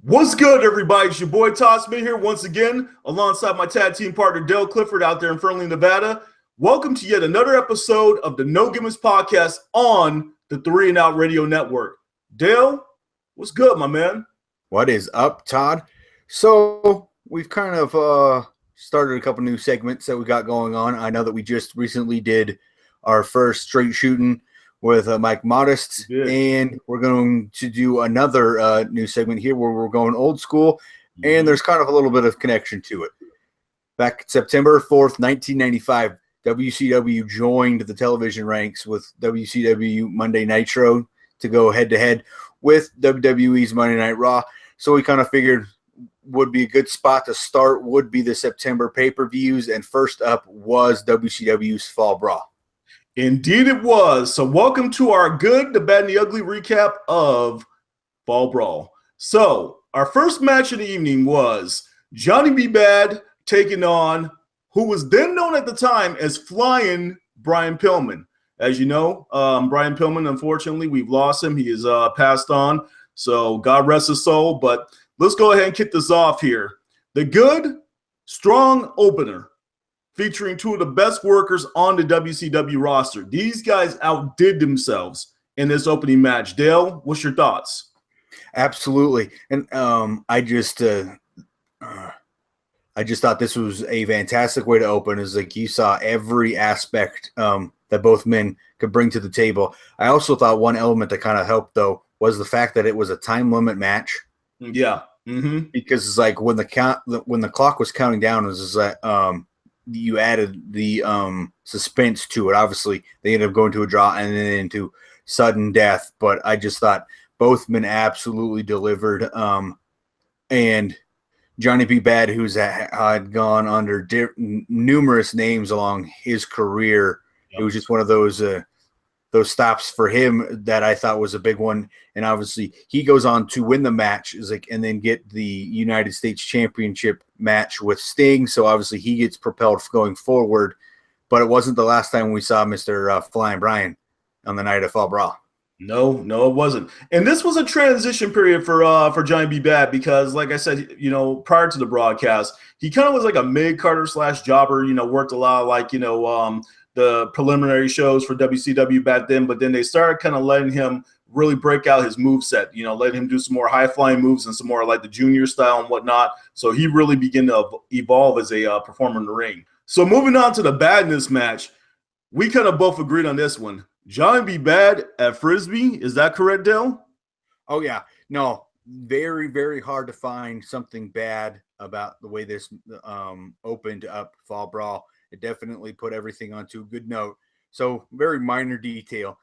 What's good, everybody? It's your boy Todd Smith here once again, alongside my tag team partner Dale Clifford out there in Fernley, Nevada. Welcome to yet another episode of the No Gimmicks podcast on the 3 and Out Radio Network. Dale, what's good, my man? What is up, Todd? So we've kind of started a couple new segments that we got going on. I know that we just recently did our first straight shooting with Mike Modest, and we're going to do another new segment here where we're going old school, and there's kind of a little bit of connection to it. Back September 4th, 1995, WCW joined the television ranks with WCW Monday Nitro to go head-to-head with WWE's Monday Night Raw. So we kind of figured would be a good spot to start would be the September pay-per-views, and first up was WCW's Fall Brawl. Indeed it was. So welcome to our good, the bad, and the ugly recap of Fall Brawl. So our first match of the evening was Johnny B. Bad taking on who was then known at the time as Flying Brian Pillman. As you know, Brian Pillman, unfortunately, we've lost him. He is passed on. So God rest his soul. But let's go ahead and kick this off here. The good, strong opener, featuring two of the best workers on the WCW roster. These guys outdid themselves in this opening match. Dale, what's your thoughts? Absolutely. And I just thought this was a fantastic way to open. It's like you saw every aspect that both men could bring to the table. I also thought one element that kind of helped, though, was the fact that it was a time limit match. Yeah. Mm-hmm. Because it's like when the clock was counting down, it was just like you added the suspense to it. Obviously, they ended up going to a draw and then into sudden death. But I just thought both men absolutely delivered. And Johnny B. Bad, who's had gone under numerous names along his career, it was just one of those stops for him that I thought was a big one. And obviously, he goes on to win the match, and then get the United States Championship match with Sting. So obviously, he gets propelled going forward. But it wasn't the last time we saw Mr. Flying Brian on the night of Fall Brawl. No, it wasn't. And this was a transition period for Johnny B. Bad because, like I said, prior to the broadcast, he kind of was like a mid-carder / jobber. Worked a lot of the preliminary shows for WCW back then, but then they started kind of letting him really break out his moveset, letting him do some more high-flying moves and some more like the junior style and whatnot. So he really began to evolve as a performer in the ring. So moving on to the badness match, we kind of both agreed on this one. Johnny B. Bad at Frisbee, is that correct, Dale? Oh, yeah. No, very, very hard to find something bad about the way this opened up Fall Brawl. It definitely put everything onto a good note. So very minor detail.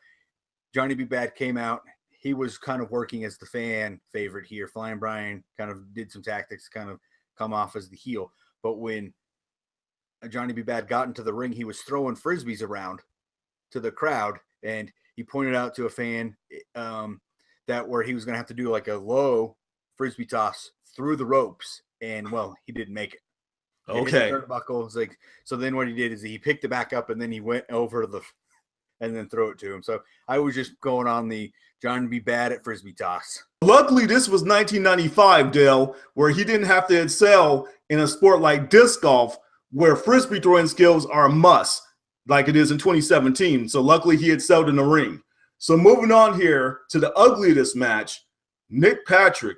Johnny B. Bad came out. He was kind of working as the fan favorite here. Flying Brian kind of did some tactics, kind of come off as the heel. But when Johnny B. Bad got into the ring, he was throwing Frisbees around to the crowd. And he pointed out to a fan that where he was going to have to do like a low Frisbee toss through the ropes. And, well, he didn't make it. Okay. Turnbuckle. So then what he did is he picked it back up and then he went over and then threw it to him. So I was just going on the Johnny B. Bad at Frisbee toss. Luckily, this was 1995, Dale, where he didn't have to excel in a sport like disc golf where Frisbee throwing skills are a must, like it is in 2017. So luckily, he excelled in the ring. So moving on here to the ugliest match, Nick Patrick.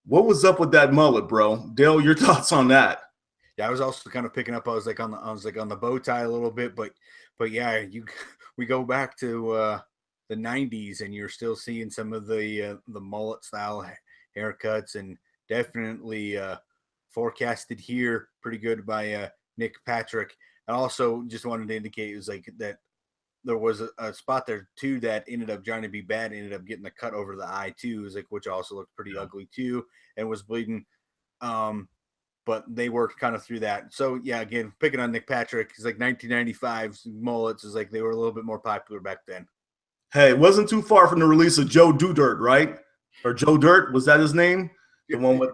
What was up with that mullet, bro? Dale, your thoughts on that? Yeah, I was also kind of picking up. I was like on the bow tie a little bit, but yeah, we go back to the 90s, and you're still seeing some of the mullet style haircuts, and definitely forecasted here pretty good by Nick Patrick. I also just wanted to indicate it was like that there was a spot there too that ended up Johnny B. Bad ended up getting the cut over the eye too, is like which also looked pretty ugly too and was bleeding. But they worked kind of through that. So, yeah, again, picking on Nick Patrick, it's like 1995 mullets is like they were a little bit more popular back then. Hey, it wasn't too far from the release of Joe Dirt, right? Or Joe Dirt, was that his name? The one with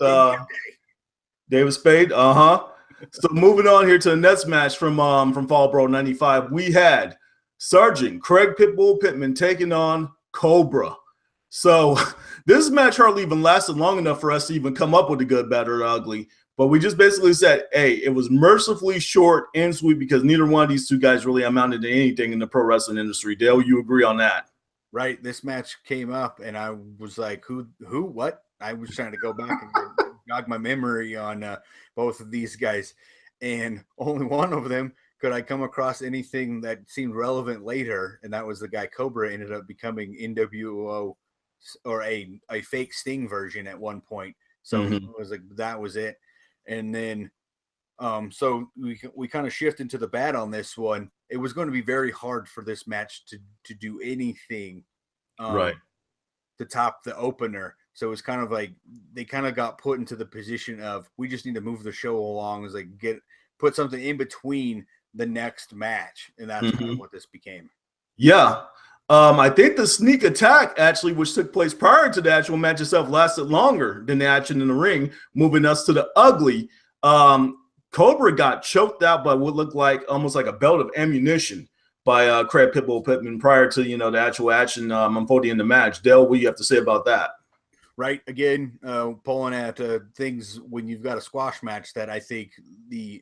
David Spade? Uh-huh. So moving on here to the next match from Fall Brawl 95, we had Sergeant Craig Pitbull Pittman taking on Cobra. So This match hardly even lasted long enough for us to even come up with the good, better, or ugly. But we just basically said, hey, it was mercifully short and sweet because neither one of these two guys really amounted to anything in the pro wrestling industry. Dale, you agree on that? Right. This match came up, and I was like, who, what? I was trying to go back and jog my memory on both of these guys, and only one of them could I come across anything that seemed relevant later, and that was the guy Cobra ended up becoming NWO or a fake Sting version at one point. So it was like that was it. And then so we kind of shift into the bad on this one. It was going to be very hard for this match to do anything right to top the opener. So it's kind of like they kind of got put into the position of we just need to move the show along, as like put something in between the next match, and that's kind of what this became. Yeah. I think the sneak attack, actually, which took place prior to the actual match itself, lasted longer than the action in the ring, moving us to the ugly. Cobra got choked out by what looked like almost like a belt of ammunition by Craig Pitbull Pittman prior to, the actual action unfolding in the match. Dale, what do you have to say about that? Right. Again, pulling at things when you've got a squash match that I think the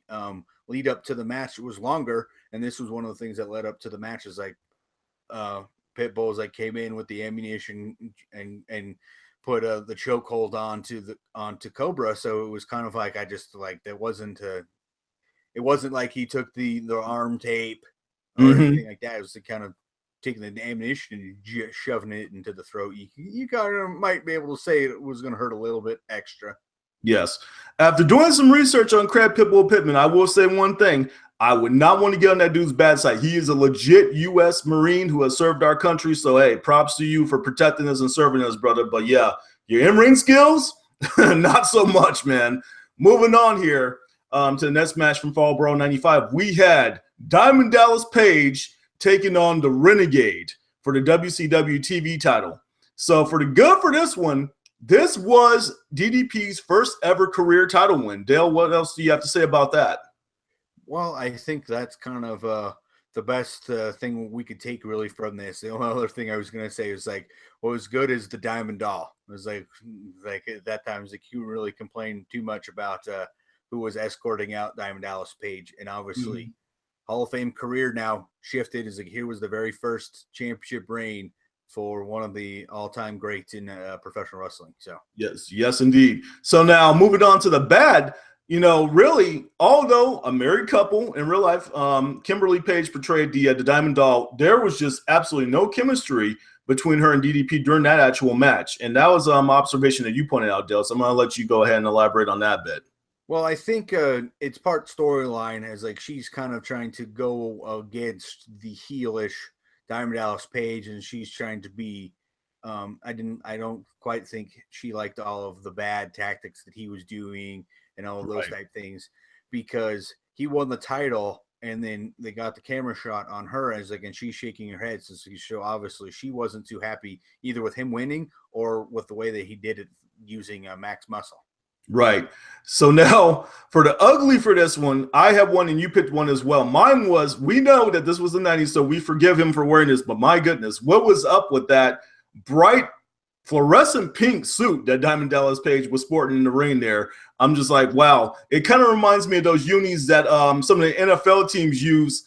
lead up to the match was longer. And this was one of the things that led up to the match is like Pitbull's like came in with the ammunition and put the chokehold onto Cobra. So it was kind of like, I just like, it wasn't like he took the arm tape or anything like that. It was the kind of taking the ammunition and just shoving it into the throat. You kind of might be able to say it was going to hurt a little bit extra. Yes. After doing some research on Craig Pitbull Pittman, I will say one thing. I would not want to get on that dude's bad side. He is a legit U.S. Marine who has served our country. So, hey, props to you for protecting us and serving us, brother. But, yeah, your in-ring skills, not so much, man. Moving on here to the next match from Fall Brawl 95. We had Diamond Dallas Page taking on the Renegade for the WCW TV title. So, for the good for this one, this was DDP's first ever career title win. Dale, what else do you have to say about that? Well, I think that's kind of the best thing we could take really from this. The only other thing I was going to say is like, what was good is the Diamond Doll. It was like at that time, like you really complained too much about who was escorting out Diamond Dallas Page. And obviously Hall of Fame career now shifted. Is like, here was the very first championship reign for one of the all-time greats in professional wrestling. So yes, indeed. So now moving on to the bad, really, although a married couple in real life, Kimberly Page portrayed the Diamond Doll, there was just absolutely no chemistry between her and DDP during that actual match. And that was observation that you pointed out, Dale. So I'm going to let you go ahead and elaborate on that bit. Well, I think it's part storyline as like she's kind of trying to go against the heelish Diamond Dallas Page, and she's trying to be I don't quite think she liked all of the bad tactics that he was doing and all of those type things, because he won the title and then they got the camera shot on her as like, and she's shaking her head. So obviously she wasn't too happy either with him winning or with the way that he did it using Max Muscle. Right. So now for the ugly for this one, I have one and you picked one as well. Mine was, we know that this was the 90s, so we forgive him for wearing this, but my goodness, what was up with that bright fluorescent pink suit that Diamond Dallas Page was sporting in the ring there? I'm just like, wow. It kind of reminds me of those unis that some of the NFL teams use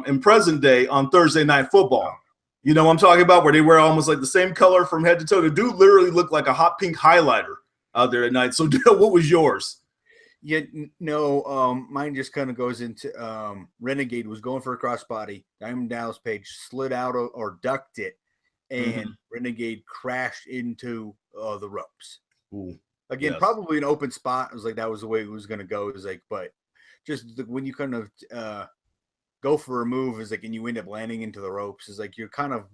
in present day on Thursday Night Football. You know what I'm talking about, where they wear almost like the same color from head to toe. The dude literally looked like a hot pink highlighter out there at night. So what was yours? Yeah, no, mine just kind of goes into Renegade was going for a crossbody. Diamond Dallas Page slid out or ducked it, and Renegade crashed into the ropes. Ooh, again, yes. Probably an open spot. It was like that was the way it was going to go. It was like, but just when you kind of go for a move, is like, and you end up landing into the ropes, is like you're kind of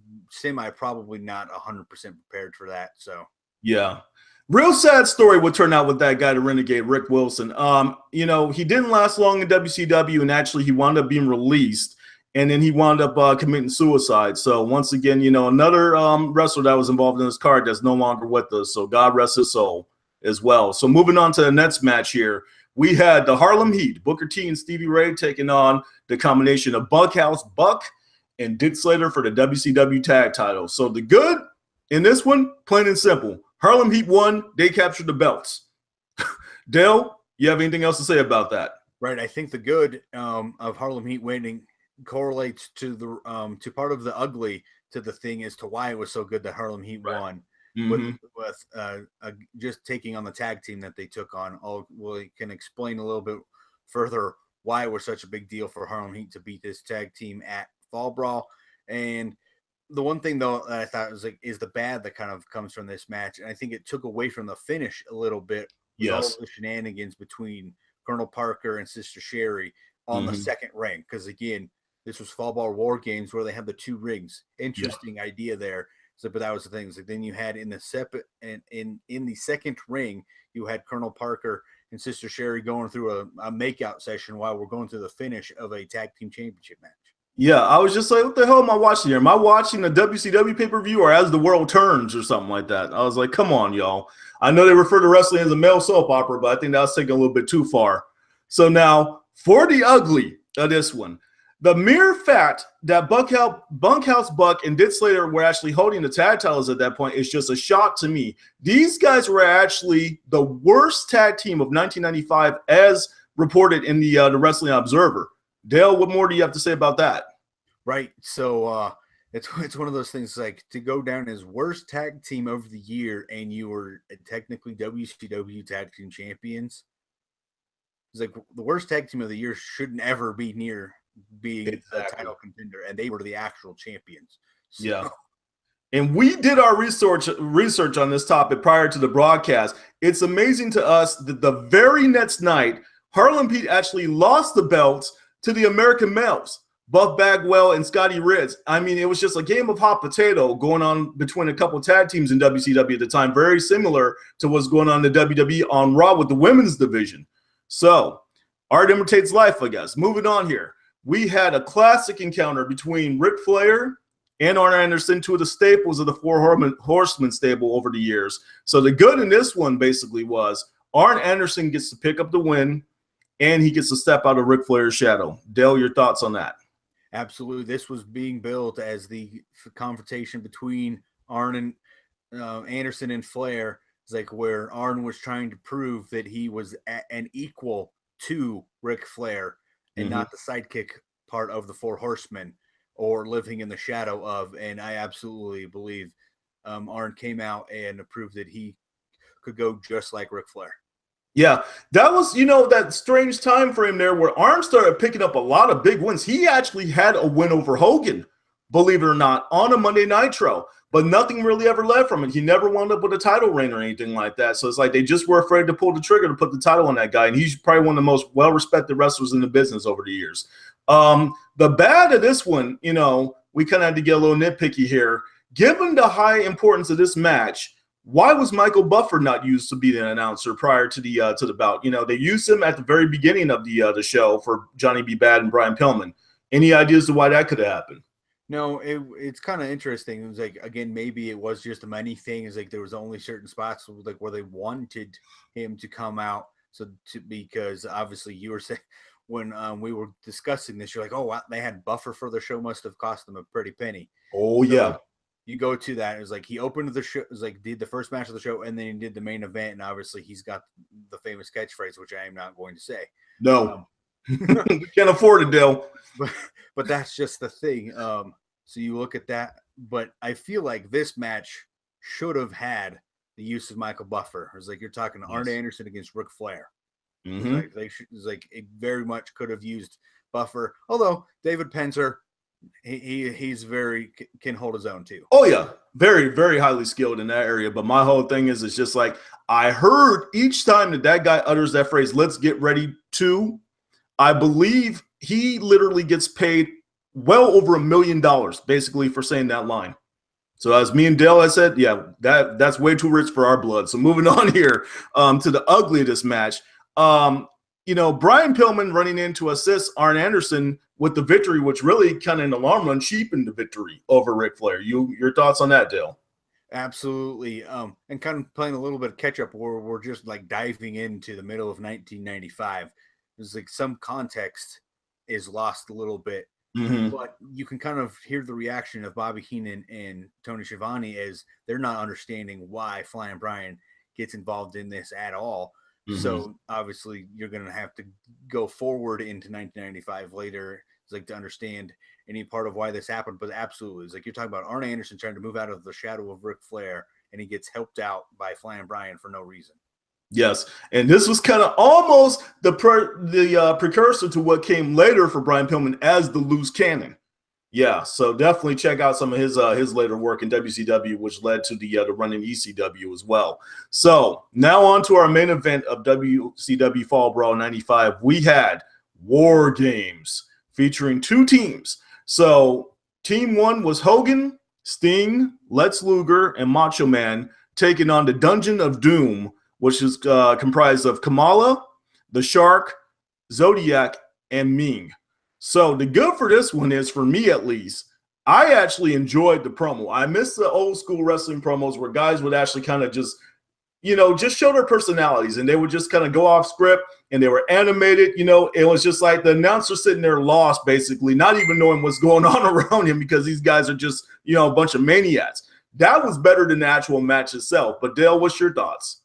probably not 100% prepared for that. So yeah. Real sad story would turn out with that guy, the Renegade, Rick Wilson. He didn't last long in WCW, and actually he wound up being released, and then he wound up committing suicide. So once again, another wrestler that was involved in this card that's no longer with us. So God rest his soul as well. So moving on to the next match here, we had the Harlem Heat, Booker T and Stevie Ray taking on the combination of Bunkhouse Buck and Dick Slater for the WCW tag title. So the good in this one, plain and simple. Harlem Heat won. They captured the belts. Dale, you have anything else to say about that? Right. I think the good of Harlem Heat winning correlates to the to part of the ugly to the thing as to why it was so good that Harlem Heat won with just taking on the tag team that they took on. We can explain a little bit further why it was such a big deal for Harlem Heat to beat this tag team at Fall Brawl. And the one thing though that I thought was is the bad that kind of comes from this match, and I think it took away from the finish a little bit. All the shenanigans between Colonel Parker and Sister Sherry on the second ring, because again, this was Fall Brawl War Games where they had the 2 rings. Interesting idea there. So, but that was the thing. So then you had in the second ring, you had Colonel Parker and Sister Sherry going through a makeout session while we're going through the finish of a tag team championship match. Yeah, I was just like, what the hell am I watching here? Am I watching a WCW pay-per-view or As the World Turns or something like that? I was like, come on, y'all. I know they refer to wrestling as a male soap opera, but I think that was taking a little bit too far. So now, for the ugly of this one, the mere fact that Bunkhouse Buck and Dit Slater were actually holding the tag titles at that point is just a shock to me. These guys were actually the worst tag team of 1995 as reported in the Wrestling Observer. Dale, what more do you have to say about that? Right. So it's one of those things like to go down as worst tag team of the year and you were technically WCW tag team champions. It's like the worst tag team of the year shouldn't ever be near being a title contender, and they were the actual champions. So. Yeah. And we did our research on this topic prior to the broadcast. It's amazing to us that the very next night, Harlem Heat actually lost the belts to the American Males, Buff Bagwell and Scotty Ritz. I mean, it was just a game of hot potato going on between a couple tag teams in WCW at the time, very similar to what's going on in the WWE on Raw with the women's division. So, art imitates life, I guess. Moving on here. We had a classic encounter between Ric Flair and Arn Anderson, 2 of the staples of the Four Horsemen stable over the years. So the good in this one basically was Arn Anderson gets to pick up the win, and he gets to step out of Ric Flair's shadow. Dale, your thoughts on that? Absolutely. This was being built as the confrontation between Arn and Anderson and Flair. It's like where Arn was trying to prove that he was an equal to Ric Flair and not the sidekick part of the Four Horsemen or living in the shadow of. And I absolutely believe Arn came out and proved that he could go just like Ric Flair. Yeah, that was, that strange time frame there where Arn started picking up a lot of big wins. He actually had a win over Hogan, believe it or not, on a Monday Nitro, but nothing really ever led from it. He never wound up with a title reign or anything like that. So it's like they just were afraid to pull the trigger to put the title on that guy. And he's probably one of the most well-respected wrestlers in the business over the years. The bad of this one, we kind of had to get a little nitpicky here. Given the high importance of this match, why was Michael Buffer not used to be the announcer prior to the bout? They used him at the very beginning of the show for Johnny B. Bad and Brian Pillman. Any ideas to why that could have happened? No, it's kind of interesting. It was like, again, maybe it was just a money thing. It's like there was only certain spots like where they wanted him to come out. Because obviously you were saying when we were discussing this, you're like, oh, wow, they had Buffer for the show, must have cost them a pretty penny. Oh, yeah. You go to that. It was like he opened the show. It was like did the first match of the show, and then he did the main event. And obviously, he's got the famous catchphrase, which I am not going to say. No, we can't afford it, Dale. But that's just the thing. So you look at that. But I feel like this match should have had the use of Michael Buffer. It was like you're talking Arn Anderson against Ric Flair. It very much could have used Buffer. Although David Penzer. He's can hold his own too. Oh yeah, very, very highly skilled in that area. But my whole thing is, it's just like I heard each time that guy utters that phrase, "Let's get ready to," I believe he literally gets paid well over $1 million basically for saying that line. So as me and Dale had said, yeah, that's way too rich for our blood. So moving on here to the ugly of this match. Brian Pillman running in to assist Arn Anderson with the victory, which really kind of in the long run cheapened the victory over Ric Flair. Your thoughts on that, Dale? Absolutely. And kind of playing a little bit of catch up where we're just like diving into the middle of 1995. There's like some context is lost a little bit Mm-hmm. But you can kind of hear the reaction of Bobby Heenan and Tony Schiavone as they're not understanding why Flying Brian gets involved in this at all. Mm-hmm. So obviously you're going to have to go forward into 1995 later. It's like to understand any part of why this happened, but absolutely, it's like you're talking about Arn Anderson trying to move out of the shadow of Ric Flair, and he gets helped out by Flying Brian for no reason. Yes, and this was kind of almost the precursor to what came later for Brian Pillman as the Loose Cannon. Yeah, so definitely check out some of his later work in WCW, which led to the run in ECW as well. So now on to our main event of WCW Fall Brawl 95. We had War Games featuring two teams. So team one was Hogan, Sting, Lex Luger, and Macho Man taking on the Dungeon of Doom, which is comprised of Kamala, the Shark, Zodiac, and Ming. So the good for this one is, for me at least, I actually enjoyed the promo. I miss the old school wrestling promos where guys would actually kind of just, just show their personalities, and they would just kind of go off script, and they were animated. It was just like the announcer sitting there lost, basically, not even knowing what's going on around him because these guys are just, a bunch of maniacs. That was better than the actual match itself. But Dale, what's your thoughts?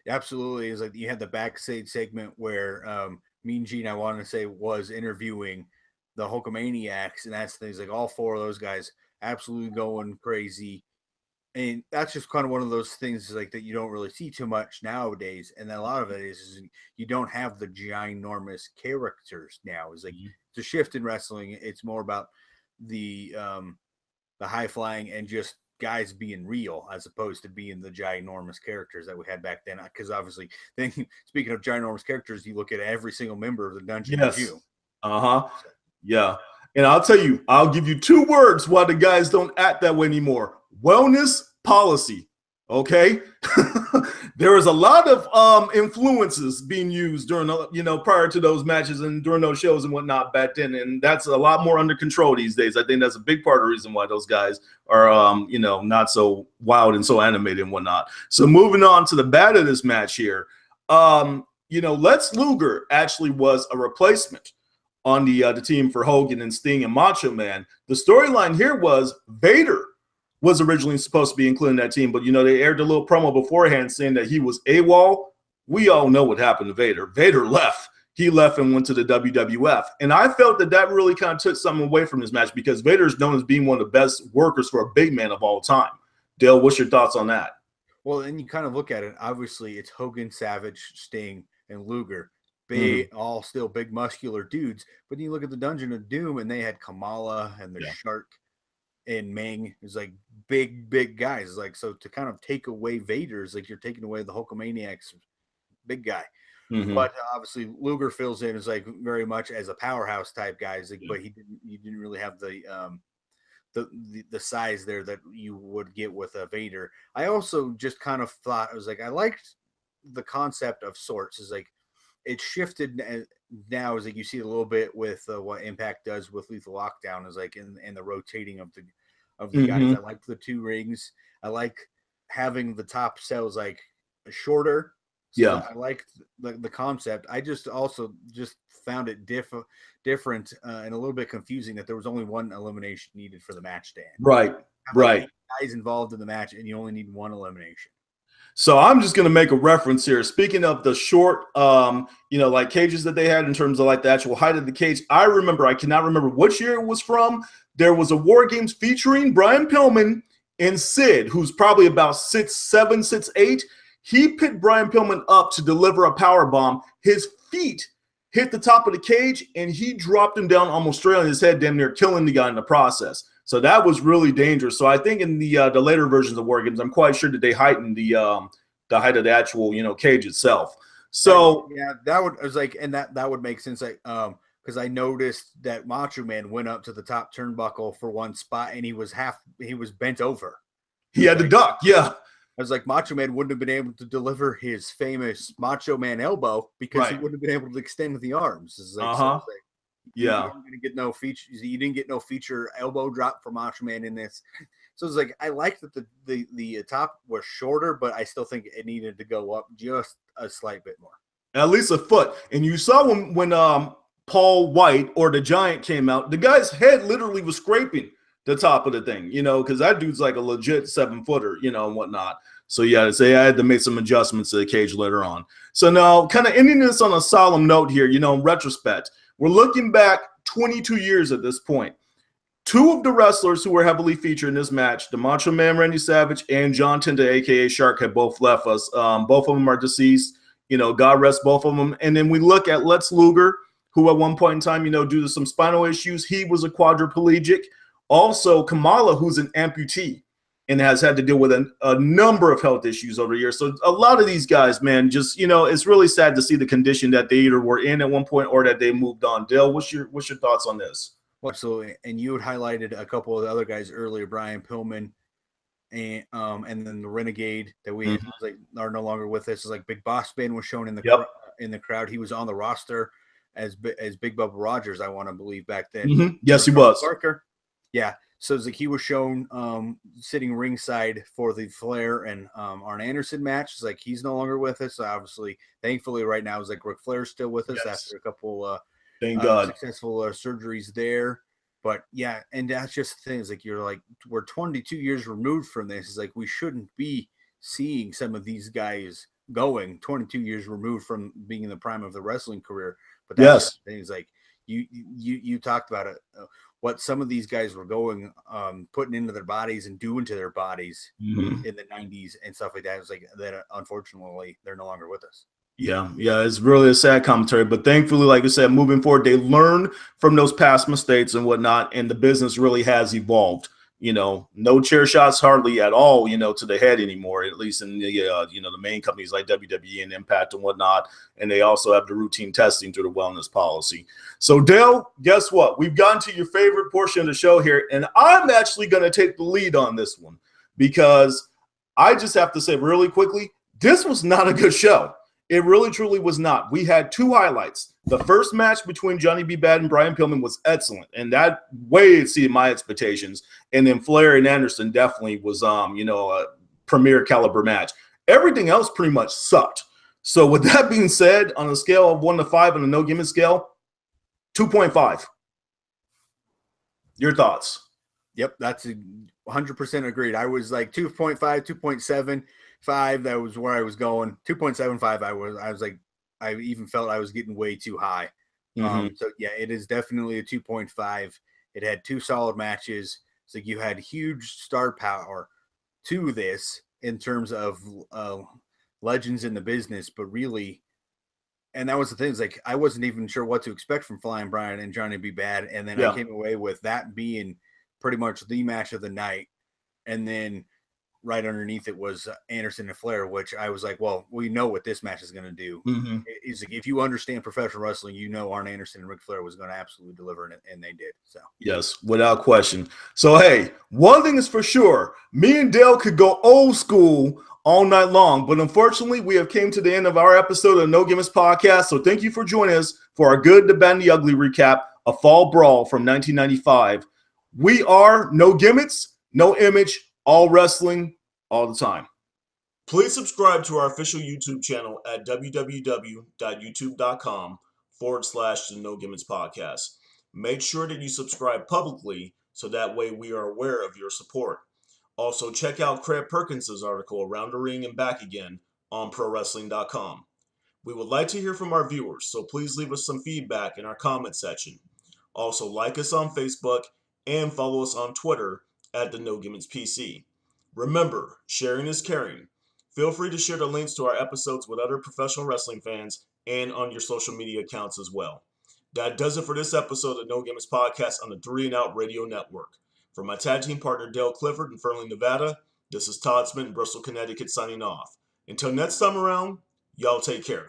Absolutely. It's like you had the backstage segment where Mean Gene, I want to say, was interviewing the Hulkamaniacs, and that's things like all four of those guys absolutely going crazy. And that's just kind of one of those things like that you don't really see too much nowadays. And then a lot of it is you don't have the ginormous characters now. It's like it's a shift in wrestling. It's more about the high flying and just guys being real as opposed to being the ginormous characters that we had back then. Because obviously, then speaking of ginormous characters, you look at every single member of the Dungeon. Yes. Yeah. And I'll tell you, I'll give you two words why the guys don't act that way anymore. Wellness policy. Okay. There was a lot of influences being used during, prior to those matches and during those shows and whatnot back then. And that's a lot more under control these days. I think that's a big part of the reason why those guys are, not so wild and so animated and whatnot. So moving on to the bad of this match here, Lex Luger actually was a replacement on the team for Hogan and Sting and Macho Man. The storyline here was Vader was originally supposed to be included in that team, but they aired a little promo beforehand saying that he was AWOL. We all know what happened to Vader. Vader left. He left and went to the WWF. And I felt that really kind of took something away from his match because Vader is known as being one of the best workers for a big man of all time. Dale, what's your thoughts on that? Well, and you kind of look at it. Obviously, it's Hogan, Savage, Sting, and Luger. Big, all still big muscular dudes. But you look at the Dungeon of Doom, and they had Kamala and the Shark and Ming. It's like big guys. Like, so to kind of take away Vader's, like you're taking away the Hulkamaniacs, big guy. But obviously Luger fills in as like very much as a powerhouse type guy. Like, but he didn't really have the size there that you would get with a Vader. I also just kind of thought, I was like, I liked the concept of sorts. Is like it shifted now. Is like you see a little bit with what Impact does with Lethal Lockdown. Is like in the rotating of the guys. I like the two rings. I like having the top cells like shorter. So I liked the concept. I just also just found it different and a little bit confusing that there was only one elimination needed for the match to end. Right. Guys involved in the match, and you only need one elimination. So I'm just going to make a reference here. Speaking of the short, like cages that they had in terms of like the actual height of the cage, I cannot remember which year it was from. There was a War Games featuring Brian Pillman and Sid, who's probably about 6'7", 6'8". He picked Brian Pillman up to deliver a power bomb. His feet hit the top of the cage, and he dropped him down almost straight on his head, damn near killing the guy in the process. So that was really dangerous. So I think in the later versions of War Games, I'm quite sure that they heightened the height of the actual cage itself. So that would make sense. Like because I noticed that Macho Man went up to the top turnbuckle for one spot, and he was bent over. He had to duck. Yeah. I was like, Macho Man wouldn't have been able to deliver his famous Macho Man elbow because he wouldn't have been able to extend the arms. It's like, you didn't get no feature. You didn't get no feature elbow drop for Macho Man in this. So it's like I liked that the top was shorter, but I still think it needed to go up just a slight bit more, at least a foot. And you saw when Paul White or the Giant came out, the guy's head literally was scraping the top of the thing, because that dude's like a legit 7-footer, and whatnot. So yeah, to say I had to make some adjustments to the cage later on. So now, kind of ending this on a solemn note here, in retrospect, we're looking back 22 years at this point. Two of the wrestlers who were heavily featured in this match, the Macho Man Randy Savage and John Tenta, aka Shark, had both left us. Both of them are deceased. God rest both of them. And then we look at Lex Luger, who at one point in time, due to some spinal issues, he was a quadriplegic. Also, Kamala, who's an amputee and has had to deal with a number of health issues over the years. So a lot of these guys, man, just, it's really sad to see the condition that they either were in at one point or that they moved on. Dale, what's your thoughts on this? Well, absolutely. And you had highlighted a couple of the other guys earlier, Brian Pillman and then the Renegade that we are no longer with us. Is like Big Boss Man was shown in the crowd. He was on the roster as Big Bubba Rogers, I want to believe, back then. Yes, he was. Parker. Yeah. So it's like he was shown sitting ringside for the Flair and Arn Anderson match. It's like he's no longer with us. Obviously, thankfully, right now, it's like Ric Flair's still with us after a couple thank God successful surgeries there. But yeah, and that's just the thing. It's like we're 22 years removed from this. It's like we shouldn't be seeing some of these guys going 22 years removed from being in the prime of the wrestling career. But that's the thing. Is like you talked about it. What some of these guys were going, putting into their bodies and doing to their bodies in the 90s and stuff like that. It's like that. Unfortunately, they're no longer with us. Yeah, it's really a sad commentary. But thankfully, like I said, moving forward, they learn from those past mistakes and whatnot, and the business really has evolved. No chair shots hardly at all, to the head anymore, at least in the, the main companies like WWE and Impact and whatnot. And they also have the routine testing through the wellness policy. So, Dale, guess what? We've gotten to your favorite portion of the show here, and I'm actually going to take the lead on this one because I just have to say really quickly, this was not a good show. It really, truly was not. We had two highlights. The first match between Johnny B. Bad and Brian Pillman was excellent, and that way exceeded my expectations. And then Flair and Anderson definitely was, a premier caliber match. Everything else pretty much sucked. So with that being said, on a scale of 1 to 5 on a no gimmick scale, 2.5. Your thoughts? Yep, that's 100% agreed. I was like 2.5, 2.75. That was where I was going. 2.75. I was like, I even felt I was getting way too high. So yeah, it is definitely a 2.5. It had two solid matches. So you had huge star power to this in terms of legends in the business, but really, and that was the thing, is like I wasn't even sure what to expect from Flying Brian and Johnny B. Bad, and then I came away with that being pretty much the match of the night, and then right underneath it was Anderson and Flair, which I was like, well, we know what this match is going to do. It's like, if you understand professional wrestling, Arn Anderson and Ric Flair was going to absolutely deliver, and they did. So yes, without question. So hey, one thing is for sure, me and Dale could go old school all night long, but unfortunately, we have came to the end of our episode of the No Gimmicks podcast. So thank you for joining us for our Good, the Bad, and the Ugly recap of Fall Brawl from 1995. We are No Gimmicks, No Image, all wrestling, all the time. Please subscribe to our official YouTube channel at www.youtube.com/the No Gimmicks podcast. Make sure that you subscribe publicly so that way we are aware of your support. Also, check out Craig Perkins' article, Around the Ring and Back Again, on ProWrestling.com. We would like to hear from our viewers, so please leave us some feedback in our comment section. Also, like us on Facebook and follow us on Twitter at the No Gimmicks PC. Remember, sharing is caring. Feel free to share the links to our episodes with other professional wrestling fans and on your social media accounts as well. That does it for this episode of No Gimmicks Podcast on the 3 and Out Radio Network. For my tag team partner Dale Clifford in Fernley, Nevada, this is Todd Smith in Bristol, Connecticut signing off. Until next time around, y'all take care.